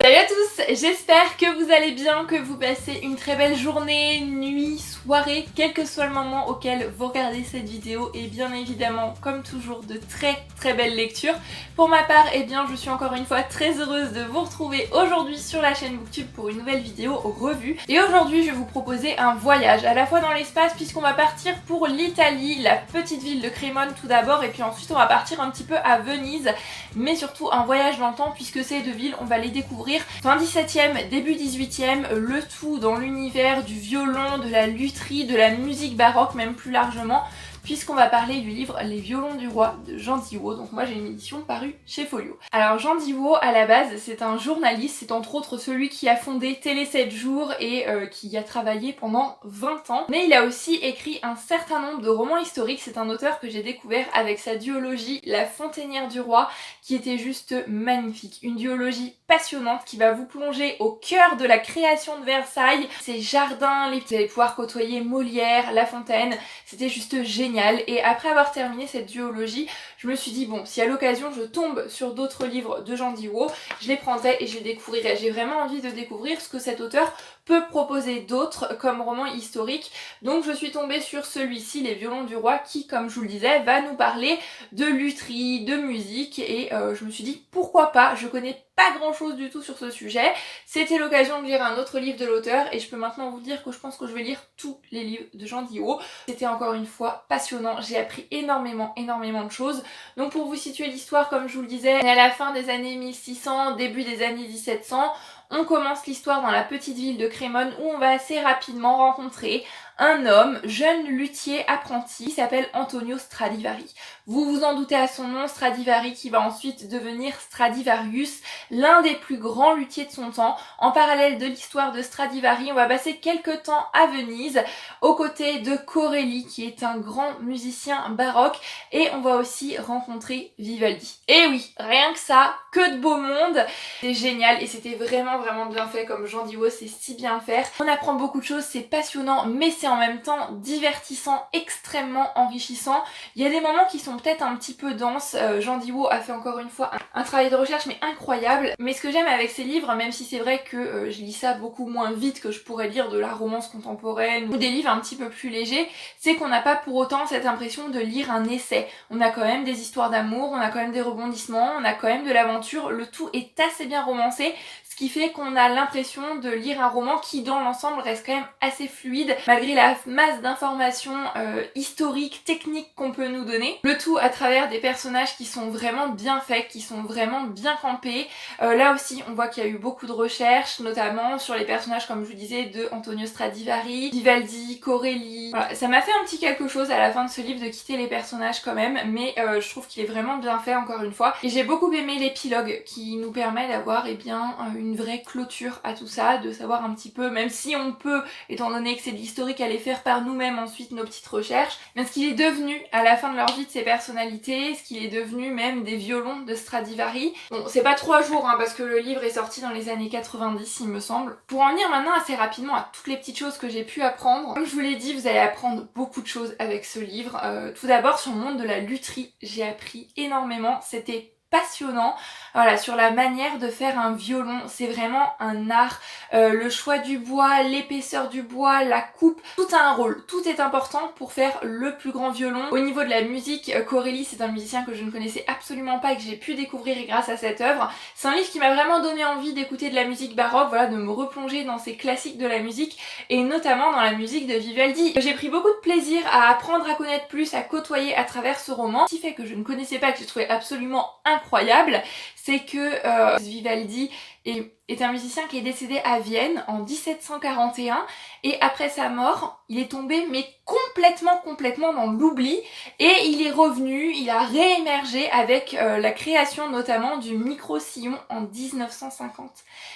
Salut à tous, j'espère que vous allez bien, que vous passez une très belle journée, nuit, soirée, quel que soit le moment auquel vous regardez cette vidéo et bien évidemment, comme toujours, de très belles lectures. Pour ma part, eh bien, je suis encore une fois très heureuse de vous retrouver aujourd'hui sur la chaîne Booktube pour une nouvelle vidéo revue. Et aujourd'hui, je vais vous proposer un voyage à la fois dans l'espace puisqu'on va partir pour l'Italie, la petite ville de Crémone tout d'abord et puis ensuite on va partir un petit peu à Venise, mais surtout un voyage dans le temps puisque ces deux villes, on va les découvrir fin 17e, début 18e, le tout dans l'univers du violon, de la lutherie, de la musique baroque même plus largement, puisqu'on va parler du livre Les violons du roi de Jean Diwo. Donc moi j'ai une édition parue chez Folio. Alors Jean Diwo à la base c'est un journaliste, c'est entre autres celui qui a fondé Télé 7 jours et qui y a travaillé pendant 20 ans. Mais il a aussi écrit un certain nombre de romans historiques, c'est un auteur que j'ai découvert avec sa duologie La Fontainière du Roi qui était juste magnifique. Une duologie passionnante qui va vous plonger au cœur de la création de Versailles, ces jardins, vous allez pouvoir côtoyer Molière, La Fontaine, c'était juste génial. Et après avoir terminé cette duologie, je me suis dit bon, si à l'occasion je tombe sur d'autres livres de Jean Diwo, je les prendrai et je les découvrirai. J'ai vraiment envie de découvrir ce que cet auteur peut proposer d'autres comme roman historique. Donc je suis tombée sur celui-ci, Les violons du roi, qui, comme je vous le disais, va nous parler de lutherie, de musique et je me suis dit pourquoi pas, je connais pas grand chose du tout sur ce sujet. C'était l'occasion de lire un autre livre de l'auteur et je peux maintenant vous dire que je pense que je vais lire tous les livres de Jean Diwo. C'était encore une fois passionnant, j'ai appris énormément de choses. Donc pour vous situer l'histoire, comme je vous le disais, on est à la fin des années 1600, début des années 1700. On commence l'histoire dans la petite ville de Crémone où on va assez rapidement rencontrer un homme, jeune luthier apprenti, qui s'appelle Antonio Stradivari. Vous vous en doutez à son nom, Stradivari, qui va ensuite devenir Stradivarius, l'un des plus grands luthiers de son temps. En parallèle de l'histoire de Stradivari, on va passer quelques temps à Venise, aux côtés de Corelli, qui est un grand musicien baroque, et on va aussi rencontrer Vivaldi. Et oui, rien que ça, que de beau monde. C'est génial et c'était vraiment bien fait, comme Jean Diwo sait si bien faire. On apprend beaucoup de choses, c'est passionnant, mais c'est en même temps divertissant, extrêmement enrichissant. Il y a des moments qui sont peut-être un petit peu denses. Jean Diwo a fait encore une fois un travail de recherche mais incroyable. Mais ce que j'aime avec ces livres, même si c'est vrai que je lis ça beaucoup moins vite que je pourrais lire de la romance contemporaine ou des livres un petit peu plus légers, c'est qu'on n'a pas pour autant cette impression de lire un essai. On a quand même des histoires d'amour, on a quand même des rebondissements, on a quand même de l'aventure, le tout est assez bien romancé, ce qui fait qu'on a l'impression de lire un roman qui dans l'ensemble reste quand même assez fluide malgré la masse d'informations historiques, techniques qu'on peut nous donner. Le tout à travers des personnages qui sont vraiment bien faits, qui sont vraiment bien campés. Là aussi on voit qu'il y a eu beaucoup de recherches, notamment sur les personnages comme je vous disais de Antonio Stradivari, Vivaldi, Corelli. Voilà, ça m'a fait un petit quelque chose à la fin de ce livre de quitter les personnages quand même, mais je trouve qu'il est vraiment bien fait encore une fois. Et j'ai beaucoup aimé l'épilogue qui nous permet d'avoir une vraie clôture à tout ça, de savoir un petit peu, même si on peut, étant donné que c'est de l'historique, aller faire par nous-mêmes ensuite nos petites recherches, mais ce qu'il est devenu à la fin de leur vie de ces personnalités, ce qu'il est devenu même des violons de Stradivari. Bon, c'est pas 3 jours parce que le livre est sorti dans les années 90 il me semble. Pour en venir maintenant assez rapidement à toutes les petites choses que j'ai pu apprendre, comme je vous l'ai dit, vous allez apprendre beaucoup de choses avec ce livre. Tout d'abord sur le monde de la lutherie, j'ai appris énormément, c'était passionnant, voilà, sur la manière de faire un violon, c'est vraiment un art, le choix du bois, l'épaisseur du bois, la coupe, tout a un rôle, tout est important pour faire le plus grand violon. Au niveau de la musique, Corelli c'est un musicien que je ne connaissais absolument pas et que j'ai pu découvrir grâce à cette œuvre. C'est un livre qui m'a vraiment donné envie d'écouter de la musique baroque, voilà, de me replonger dans ces classiques de la musique et notamment dans la musique de Vivaldi. J'ai pris beaucoup de plaisir à apprendre à connaître plus, à côtoyer à travers ce roman. Ce qui fait que je ne connaissais pas, que j'ai trouvé absolument incroyable, c'est que Vivaldi est un musicien qui est décédé à Vienne en 1741 et après sa mort, il est tombé mais complètement dans l'oubli et il est revenu, il a réémergé avec la création notamment du micro-sillon en 1950.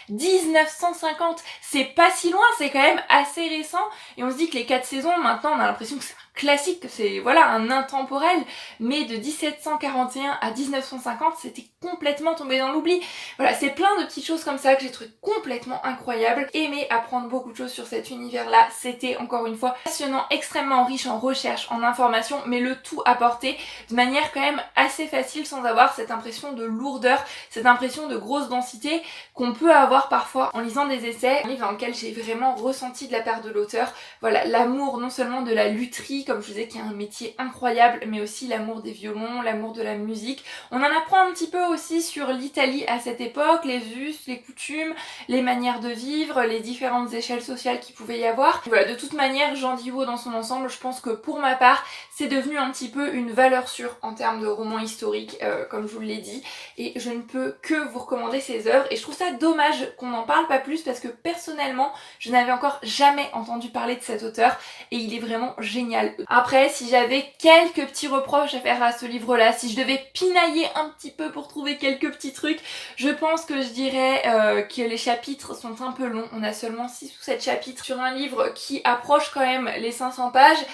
1950, c'est pas si loin, c'est quand même assez récent et on se dit que les 4 saisons, maintenant on a l'impression que c'est un classique, que c'est voilà un intemporel, mais de 1741 à 1950 c'était complètement tomber dans l'oubli. Voilà, c'est plein de petites choses comme ça que j'ai trouvé complètement incroyables. Aimé apprendre beaucoup de choses sur cet univers-là. C'était encore une fois passionnant, extrêmement riche en recherche, en informations, mais le tout apporté de manière quand même assez facile sans avoir cette impression de lourdeur, cette impression de grosse densité qu'on peut avoir parfois en lisant des essais. Un livre dans lequel j'ai vraiment ressenti de la part de l'auteur, voilà, l'amour non seulement de la lutherie, comme je vous disais, qui est un métier incroyable, mais aussi l'amour des violons, l'amour de la musique. On en apprend un petit peu aussi sur l'Italie à cette époque, les us, les coutumes, les manières de vivre, les différentes échelles sociales qu'il pouvait y avoir. Voilà, de toute manière, Jean Dioux dans son ensemble, je pense que pour ma part, c'est devenu un petit peu une valeur sûre en termes de roman historique, comme je vous l'ai dit, et je ne peux que vous recommander ses œuvres, et je trouve ça dommage qu'on n'en parle pas plus parce que personnellement, je n'avais encore jamais entendu parler de cet auteur, et il est vraiment génial. Après, si j'avais quelques petits reproches à faire à ce livre-là, si je devais pinailler un petit peu pour trouver quelques petits trucs, je pense que je dirais que les chapitres sont un peu longs. On a seulement 6 ou 7 chapitres sur un livre qui approche quand même les 500 pages.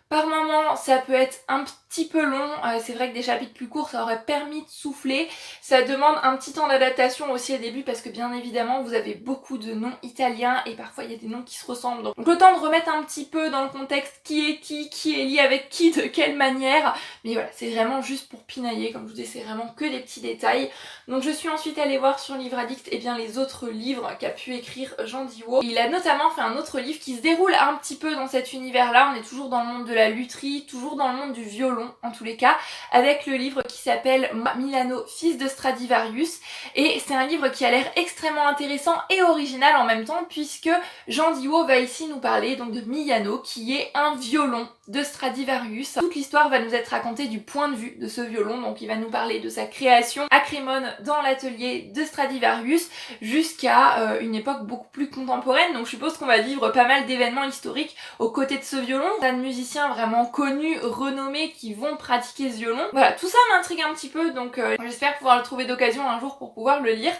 Par moment, ça peut être un petit peu long, c'est vrai que des chapitres plus courts ça aurait permis de souffler, ça demande un petit temps d'adaptation aussi au début parce que bien évidemment vous avez beaucoup de noms italiens et parfois il y a des noms qui se ressemblent, donc le temps de remettre un petit peu dans le contexte qui est lié avec qui, de quelle manière, mais voilà, c'est vraiment juste pour pinailler, comme je vous dis, c'est vraiment que des petits détails. Donc je suis ensuite allée voir sur Livre Addict les autres livres qu'a pu écrire Jean Dioux. Il a notamment fait un autre livre qui se déroule un petit peu dans cet univers là, on est toujours dans le monde de la lutherie, toujours dans le monde du violon en tous les cas, avec le livre qui s'appelle Milano, fils de Stradivarius, et c'est un livre qui a l'air extrêmement intéressant et original en même temps puisque Jean Dioux va ici nous parler donc de Milano qui est un violon de Stradivarius. Toute l'histoire va nous être racontée du point de vue de ce violon, donc il va nous parler de sa création à Crémone dans l'atelier de Stradivarius jusqu'à une époque beaucoup plus contemporaine, donc je suppose qu'on va vivre pas mal d'événements historiques aux côtés de ce violon, tas de musiciens vraiment connus, renommés qui vont pratiquer ce violon. Voilà, tout ça m'intrigue un petit peu, donc j'espère pouvoir le trouver d'occasion un jour pour pouvoir le lire.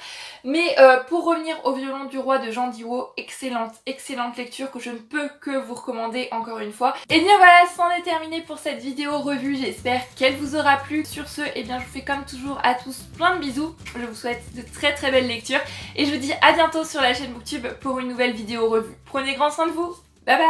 Mais pour revenir au violon du roi de Jean Dioux, excellente lecture que je ne peux que vous recommander encore une fois. Et bien voilà, c'en est terminé pour cette vidéo revue, j'espère qu'elle vous aura plu. Sur ce, je vous fais comme toujours à tous plein de bisous, je vous souhaite de très belles lectures et je vous dis à bientôt sur la chaîne Booktube pour une nouvelle vidéo revue. Prenez grand soin de vous, bye bye.